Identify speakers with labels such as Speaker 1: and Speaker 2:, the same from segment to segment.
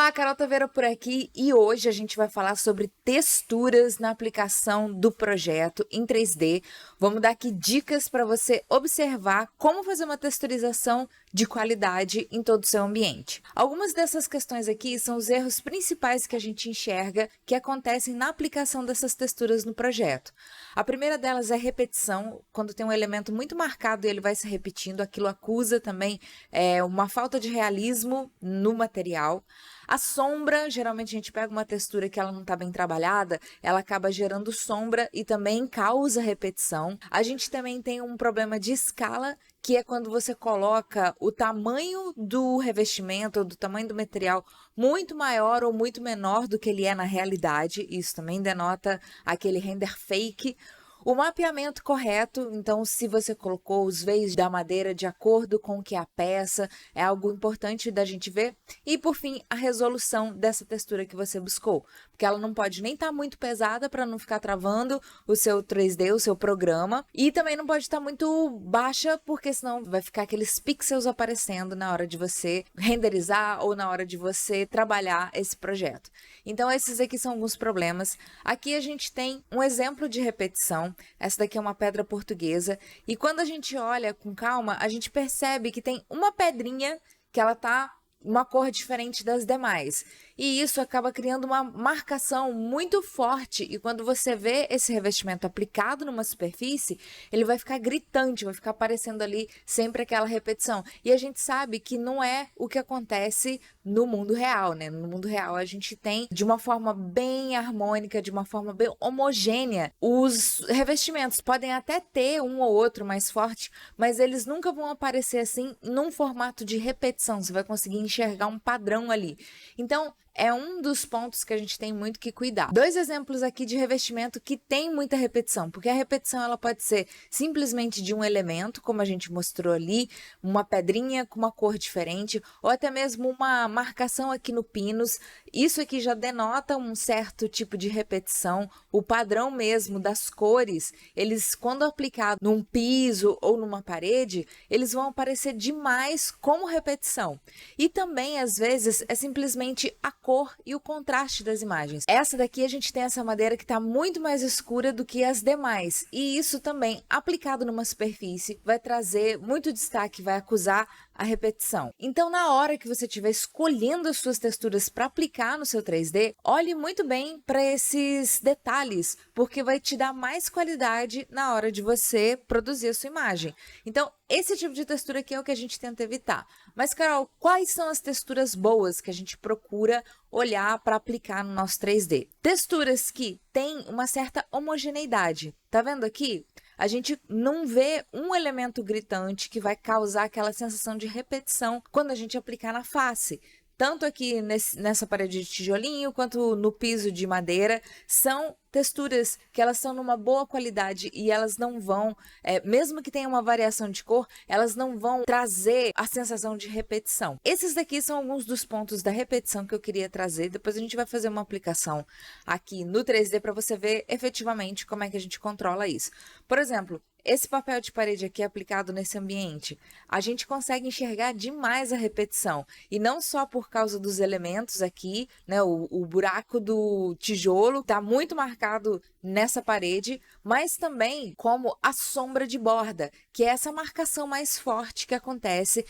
Speaker 1: Olá, Carol Taveira por aqui e hoje a gente vai falar sobre texturas na aplicação do projeto em 3D. Vamos dar aqui dicas para você observar como fazer uma texturização de qualidade em todo o seu ambiente. Algumas dessas questões aqui são os erros principais que a gente enxerga que acontecem na aplicação dessas texturas no projeto. A primeira delas é repetição, quando tem um elemento muito marcado e ele vai se repetindo, aquilo acusa também uma falta de realismo no material. A sombra, geralmente a gente pega uma textura que ela não está bem trabalhada, ela acaba gerando sombra e também causa repetição. A gente também tem um problema de escala, que é quando você coloca o tamanho do revestimento ou do tamanho do material muito maior ou muito menor do que ele é na realidade. Isso também denota aquele render fake. O mapeamento correto, então se você colocou os veios da madeira de acordo com o que é a peça, é algo importante da gente ver. E por fim, a resolução dessa textura que você buscou, porque ela não pode nem estar muito pesada para não ficar travando o seu 3D, o seu programa, e também não pode estar muito baixa, porque senão vai ficar aqueles pixels aparecendo na hora de você renderizar ou na hora de você trabalhar esse projeto. Então esses aqui são alguns problemas. Aqui a gente tem um exemplo de repetição. Essa daqui é uma pedra portuguesa e quando a gente olha com calma, a gente percebe que tem uma pedrinha que ela tá uma cor diferente das demais. E isso acaba criando uma marcação muito forte e quando você vê esse revestimento aplicado numa superfície, ele vai ficar gritante, vai ficar aparecendo ali sempre aquela repetição. E a gente sabe que não é o que acontece no mundo real, né? No mundo real a gente tem de uma forma bem harmônica, de uma forma bem homogênea. Os revestimentos podem até ter um ou outro mais forte, mas eles nunca vão aparecer assim num formato de repetição. Você vai conseguir enxergar um padrão ali. Então, é um dos pontos que a gente tem muito que cuidar. Dois exemplos aqui de revestimento que tem muita repetição, porque a repetição ela pode ser simplesmente de um elemento, como a gente mostrou ali, uma pedrinha com uma cor diferente, ou até mesmo uma marcação aqui no pinos. Isso aqui já denota um certo tipo de repetição. O padrão mesmo das cores, eles quando aplicado num piso ou numa parede, eles vão aparecer demais como repetição. E também, às vezes, é simplesmente a cor e o contraste das imagens. Essa daqui a gente tem essa madeira que está muito mais escura do que as demais. E isso também, aplicado numa superfície, vai trazer muito destaque, vai acusar a repetição. Então, na hora que você estiver escolhendo as suas texturas para aplicar no seu 3D, olhe muito bem para esses detalhes, porque vai te dar mais qualidade na hora de você produzir a sua imagem. Então, esse tipo de textura aqui é o que a gente tenta evitar. Mas, Carol, quais são as texturas boas que a gente procura olhar para aplicar no nosso 3D? Texturas que têm uma certa homogeneidade. Tá vendo aqui? A gente não vê um elemento gritante que vai causar aquela sensação de repetição quando a gente aplicar na face. Tanto aqui nessa parede de tijolinho, quanto no piso de madeira, são texturas que elas são numa boa qualidade e elas não vão, mesmo que tenha uma variação de cor, elas não vão trazer a sensação de repetição. Esses daqui são alguns dos pontos da repetição que eu queria trazer. Depois a gente vai fazer uma aplicação aqui no 3D para você ver efetivamente como é que a gente controla isso. Por exemplo, esse papel de parede aqui aplicado nesse ambiente, a gente consegue enxergar demais a repetição. E não só por causa dos elementos aqui, né? O buraco do tijolo está muito marcado nessa parede, mas também como a sombra de borda, que é essa marcação mais forte que acontece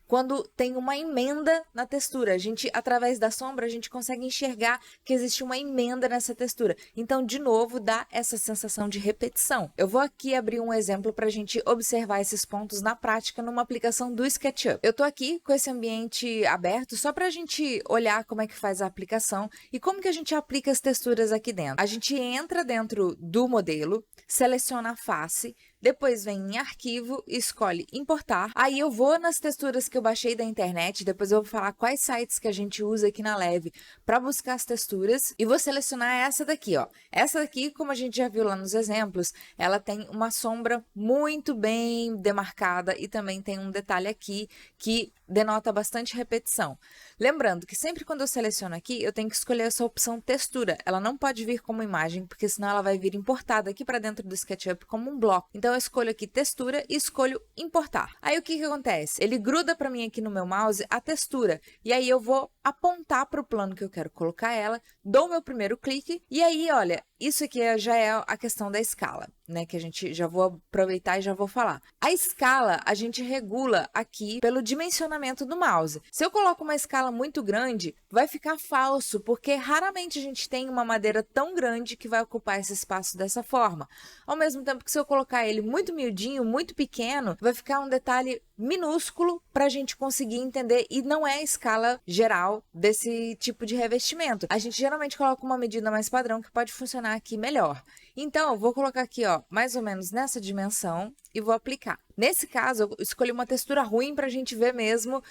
Speaker 1: quando tem uma emenda na textura. Através da sombra, a gente consegue enxergar que existe uma emenda nessa textura. Então, de novo, dá essa sensação de repetição. Eu vou aqui abrir um exemplo para a gente observar esses pontos na prática numa aplicação do SketchUp. Eu estou aqui com esse ambiente aberto só para a gente olhar como é que faz a aplicação e como que a gente aplica as texturas aqui dentro. A gente entra dentro do modelo, seleciona a face, depois vem em arquivo, escolhe importar. Aí eu vou nas texturas que eu baixei da internet, depois eu vou falar quais sites que a gente usa aqui na Leve para buscar as texturas e vou selecionar essa daqui, ó. Essa daqui, como a gente já viu lá nos exemplos, ela tem uma sombra muito bem demarcada e também tem um detalhe aqui que denota bastante repetição. Lembrando que sempre quando eu seleciono aqui, eu tenho que escolher essa opção textura. Ela não pode vir como imagem, porque senão ela vai vir importada aqui para dentro do SketchUp como um bloco. Então eu escolho aqui textura e escolho importar. Aí o que acontece? Ele gruda para mim aqui no meu mouse a textura, e aí eu vou apontar para o plano que eu quero colocar ela, dou meu primeiro clique, e aí, olha, isso aqui já é a questão da escala, né, que a gente já vou aproveitar e já vou falar. A escala a gente regula aqui pelo dimensionamento do mouse. Se eu coloco uma escala muito grande, vai ficar falso, porque raramente a gente tem uma madeira tão grande que vai ocupar esse espaço dessa forma. Ao mesmo tempo que se eu colocar ele muito miudinho, muito pequeno, vai ficar um detalhe minúsculo para a gente conseguir entender, e não é a escala geral desse tipo de revestimento. A gente geralmente coloca uma medida mais padrão que pode funcionar aqui melhor. Então, eu vou colocar aqui, ó, mais ou menos nessa dimensão e vou aplicar. Nesse caso, eu escolhi uma textura ruim para a gente ver mesmo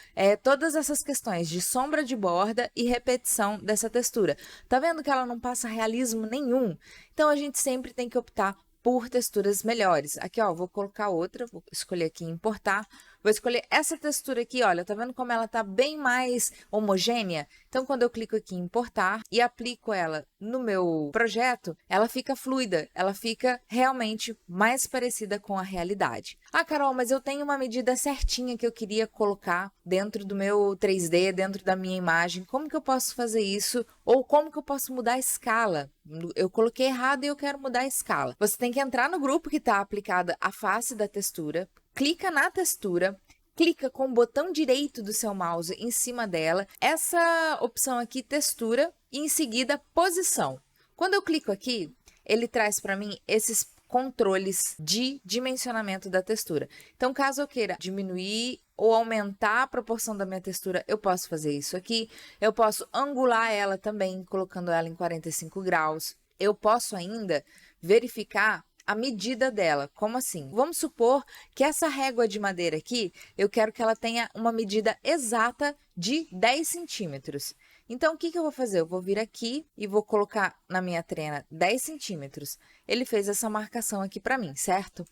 Speaker 1: todas essas questões de sombra de borda e repetição dessa textura. Tá vendo que ela não passa realismo nenhum? Então, a gente sempre tem que optar por texturas melhores. Aqui, ó, vou colocar outra, vou escolher aqui importar. Vou escolher essa textura aqui, olha, tá vendo como ela tá bem mais homogênea? Então, quando eu clico aqui em importar e aplico ela no meu projeto, ela fica fluida, ela fica realmente mais parecida com a realidade. Ah, Carol, mas eu tenho uma medida certinha que eu queria colocar dentro do meu 3D, dentro da minha imagem. Como que eu posso fazer isso? Ou como que eu posso mudar a escala? Eu coloquei errado e eu quero mudar a escala. Você tem que entrar no grupo que está aplicada a face da textura, clica na textura, clica com o botão direito do seu mouse em cima dela, essa opção aqui, textura, e em seguida, posição. Quando eu clico aqui, ele traz para mim esses controles de dimensionamento da textura. Então, caso eu queira diminuir ou aumentar a proporção da minha textura, eu posso fazer isso aqui. Eu posso angular ela também, colocando ela em 45 graus. Eu posso ainda verificar a medida dela. Como assim? Vamos supor que essa régua de madeira aqui, eu quero que ela tenha uma medida exata de 10 centímetros. Então, o que eu vou fazer? Eu vou vir aqui e vou colocar na minha trena 10 centímetros. Ele fez essa marcação aqui para mim, certo?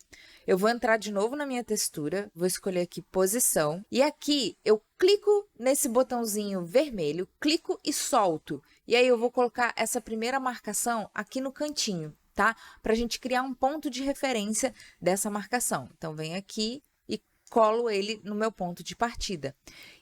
Speaker 1: Eu vou entrar de novo na minha textura, vou escolher aqui posição, e aqui eu clico nesse botãozinho vermelho, clico e solto. E aí eu vou colocar essa primeira marcação aqui no cantinho, tá? Para a gente criar um ponto de referência dessa marcação. Então, venho aqui e colo ele no meu ponto de partida.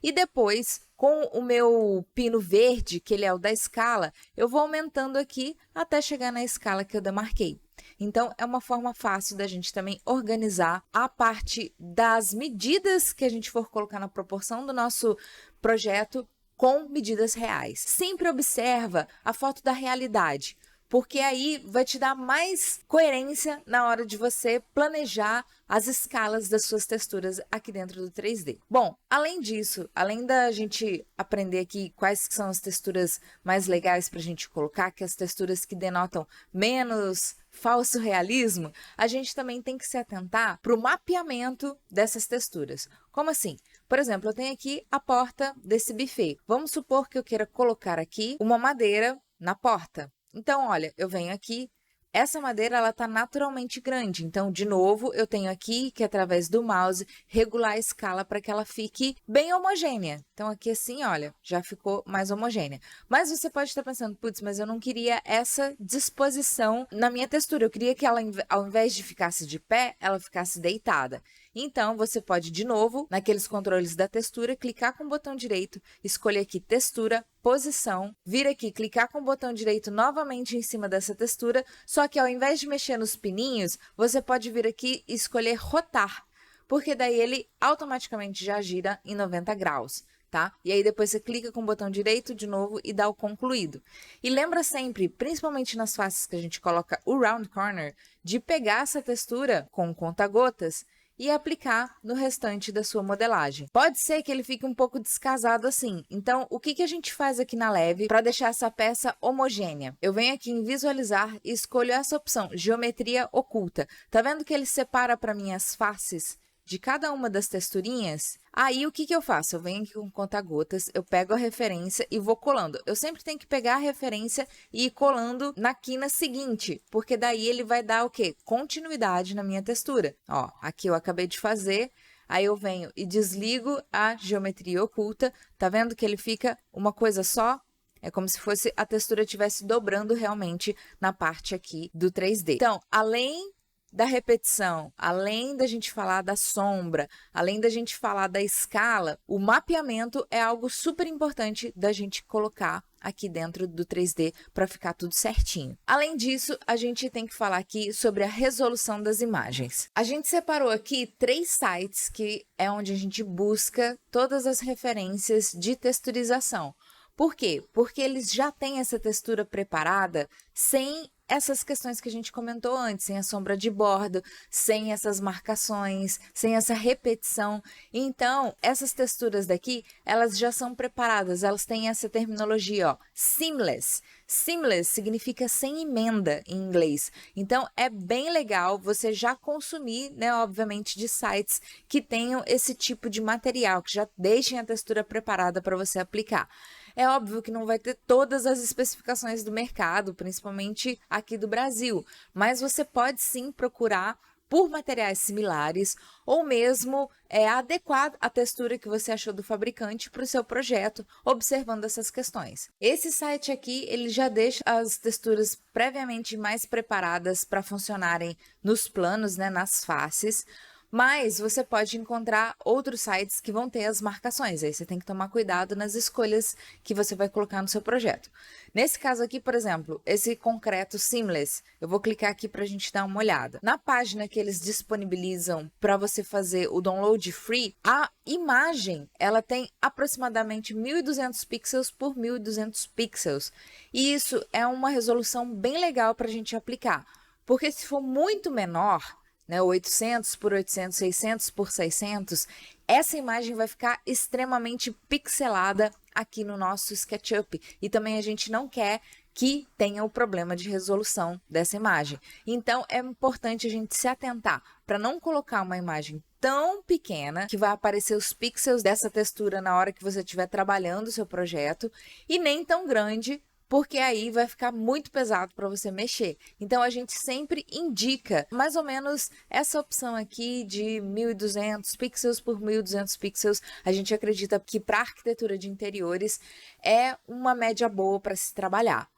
Speaker 1: E depois, com o meu pino verde, que ele é o da escala, eu vou aumentando aqui até chegar na escala que eu demarquei. Então, é uma forma fácil da gente também organizar a parte das medidas que a gente for colocar na proporção do nosso projeto com medidas reais. Sempre observa a foto da realidade, porque aí vai te dar mais coerência na hora de você planejar as escalas das suas texturas aqui dentro do 3D. Bom, além disso, além da gente aprender aqui quais são as texturas mais legais para a gente colocar, que as texturas que denotam menos falso realismo, a gente também tem que se atentar para o mapeamento dessas texturas. Como assim? Por exemplo, eu tenho aqui a porta desse buffet. Vamos supor que eu queira colocar aqui uma madeira na porta. Então, olha, eu venho aqui, essa madeira ela está naturalmente grande, então, de novo, eu tenho aqui que, através do mouse, regular a escala para que ela fique bem homogênea. Então, aqui assim, olha, já ficou mais homogênea. Mas você pode estar pensando, putz, mas eu não queria essa disposição na minha textura, eu queria que ela, ao invés de ficasse de pé, ela ficasse deitada. Então, você pode, de novo, naqueles controles da textura, clicar com o botão direito, escolher aqui textura, posição, vir aqui, clicar com o botão direito novamente em cima dessa textura, só que ao invés de mexer nos pininhos, você pode vir aqui e escolher rotar, porque daí ele automaticamente já gira em 90 graus. Tá? E aí depois você clica com o botão direito de novo e dá o concluído. E lembra sempre, principalmente nas faces que a gente coloca o round corner, de pegar essa textura com conta-gotas e aplicar no restante da sua modelagem. Pode ser que ele fique um pouco descasado assim. Então, o que a gente faz aqui na Leve para deixar essa peça homogênea? Eu venho aqui em visualizar e escolho essa opção, geometria oculta. Tá vendo que ele separa para mim as faces de cada uma das texturinhas? Aí, o que eu faço? Eu venho aqui com conta-gotas, eu pego a referência e vou colando. Eu sempre tenho que pegar a referência e ir colando na quina seguinte, porque daí ele vai dar o quê? Continuidade na minha textura. Ó, aqui eu acabei de fazer aí eu venho e desligo a geometria oculta, tá vendo que ele fica uma coisa só? É como se fosse a textura estivesse dobrando realmente na parte aqui do 3D. Então, além da repetição, além da gente falar da sombra, além da gente falar da escala, o mapeamento é algo super importante da gente colocar aqui dentro do 3D para ficar tudo certinho. Além disso, a gente tem que falar aqui sobre a resolução das imagens. A gente separou aqui 3 sites que é onde a gente busca todas as referências de texturização. Por quê? Porque eles já têm essa textura preparada sem essas questões que a gente comentou antes, sem a sombra de bordo, sem essas marcações, sem essa repetição. Então, essas texturas daqui, elas já são preparadas, elas têm essa terminologia, ó, seamless. Seamless significa sem emenda em inglês. Então, é bem legal você já consumir, né, obviamente, de sites que tenham esse tipo de material, que já deixem a textura preparada para você aplicar. É óbvio que não vai ter todas as especificações do mercado, principalmente aqui do Brasil, mas você pode sim procurar por materiais similares ou mesmo adequar a textura que você achou do fabricante para o seu projeto, observando essas questões. Esse site aqui, ele já deixa as texturas previamente mais preparadas para funcionarem nos planos, né, nas faces, mas você pode encontrar outros sites que vão ter as marcações, aí você tem que tomar cuidado nas escolhas que você vai colocar no seu projeto. Nesse caso aqui, por exemplo, esse concreto seamless, eu vou clicar aqui para a gente dar uma olhada. Na página que eles disponibilizam para você fazer o download free, a imagem ela tem aproximadamente 1.200 pixels por 1.200 pixels, e isso é uma resolução bem legal para a gente aplicar, porque se for muito menor, né, 800 por 800, 600 por 600, essa imagem vai ficar extremamente pixelada aqui no nosso SketchUp. E também a gente não quer que tenha o problema de resolução dessa imagem. Então, é importante a gente se atentar para não colocar uma imagem tão pequena que vai aparecer os pixels dessa textura na hora que você estiver trabalhando o seu projeto, e nem tão grande, porque aí vai ficar muito pesado para você mexer. Então, a gente sempre indica mais ou menos essa opção aqui de 1.200 pixels por 1.200 pixels. A gente acredita que para arquitetura de interiores é uma média boa para se trabalhar.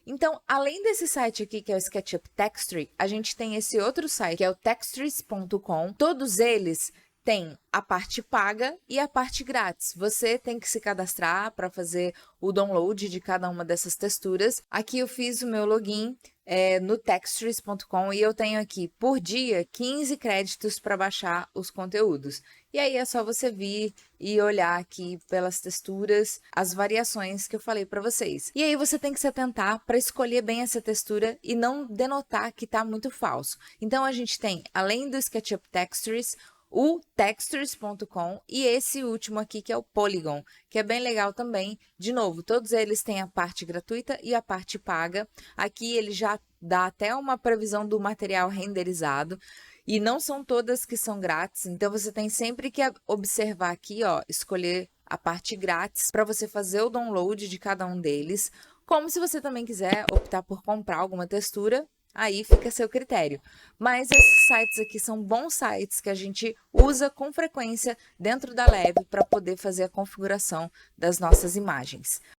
Speaker 1: Então, além desse site aqui, que é o SketchUp Texture, a gente tem esse outro site, que é o textures.com. Todos eles tem a parte paga e a parte grátis. Você tem que se cadastrar para fazer o download de cada uma dessas texturas. Aqui eu fiz o meu login no textures.com e eu tenho aqui por dia 15 créditos para baixar os conteúdos. E aí é só você vir e olhar aqui pelas texturas, as variações que eu falei para vocês. E aí você tem que se atentar para escolher bem essa textura e não denotar que está muito falso. Então a gente tem, além do SketchUp Textures, o textures.com e esse último aqui que é o Polygon, que é bem legal também. De novo, todos eles têm a parte gratuita e a parte paga. Aqui ele já dá até uma previsão do material renderizado e não são todas que são grátis, então você tem sempre que observar aqui, ó, escolher a parte grátis para você fazer o download de cada um deles. Como se você também quiser optar por comprar alguma textura, aí fica a seu critério. Mas esses sites aqui são bons sites que a gente usa com frequência dentro da Leve para poder fazer a configuração das nossas imagens.